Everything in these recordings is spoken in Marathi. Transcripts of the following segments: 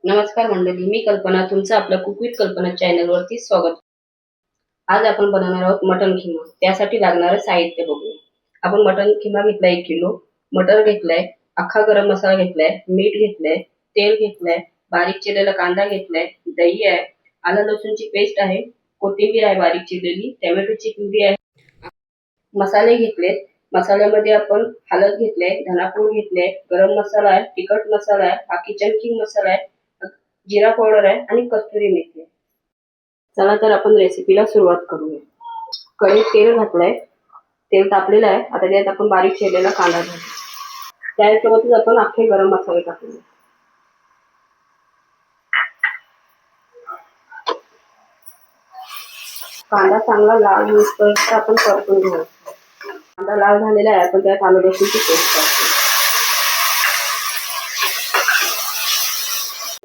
नमस्कार मंडळी, मी कल्पना. तुमचं आपल्या कुक विथ कल्पना चॅनलवरती स्वागत. आज आपण बनवणार आहोत मटन खिमा. त्यासाठी लागणारं साहित्य बघूया. आपण मटन खिमा घेतलाय 1 किलो, मटर घेतलाय, अख्खा गरम मसाला घेतलाय, मीठ घेतलंय, तेल घेतलंय, बारीक चिरलेला कांदा घेतलाय, दही आहे, आलं लसूणची पेस्ट आहे, कोथिंबीर आहे बारीक चिरलेली, टोमॅटोची प्युरी आहे, मसाले घेतलेत. मसाल्यामध्ये आपण हळद घेतले, धनापूड घेतले, गरम मसाला आहे, तिखट मसाला आहे, हा किचन किंग मसाला आहे, जिरा पावडर आहे आणि कस्तुरी मेथी आहे. चला तर आपण रेसिपीला सुरुवात करूया. कढईत तेल घातलंय, तेल तापलेलं आहे. आता त्यात आपण बारीक चिरलेला कांदा घालू. त्यासोबतच आपण अख्खे गरम मसाले टाकूया. कांदा चांगला लाल होईपर्यंत आपण परतून घेऊ. कांदा लाल झालेला आहे, आपण त्यात आलं लसूणची पेस्ट टाकू.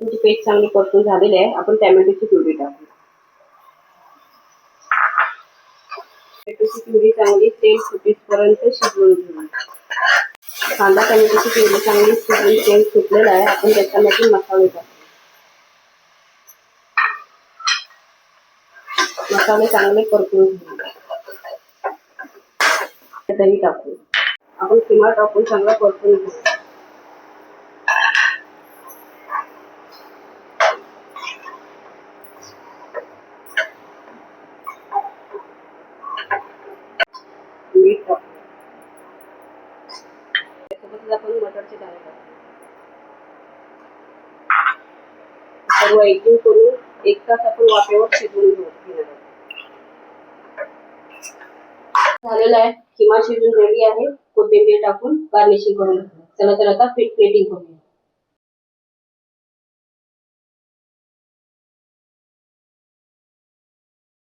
तुमची पेस्ट चांगली परतून झालेली आहे, आपण टोमॅटोची प्युरी टाकू. टोमॅटोची प्युरी चांगली तेल सुटेपर्यंत शिजवून घेऊ. कांदा टोमॅटोची प्युरी चांगली शिजवून तेल सुटलेलं आहे, आपण त्याच्यामध्ये मसाले टाकू. मसाले चांगले परतून घेऊ. दही टाकू. आपण खिमा टाकून चांगला परतून घेऊ. मीठ टाकू. त्यासोबतच आपण मटरचे दाणे टाकू. सर्व एकजीव करून 1 तास आपण वाफेवर शिजवून घेऊ. झालेला आहे, खिमा शिजून रेडी आहे. कोथिंबीर टाकून गार्निशिंग करून घेऊ. चला तर आता प्लेटिंग करूया.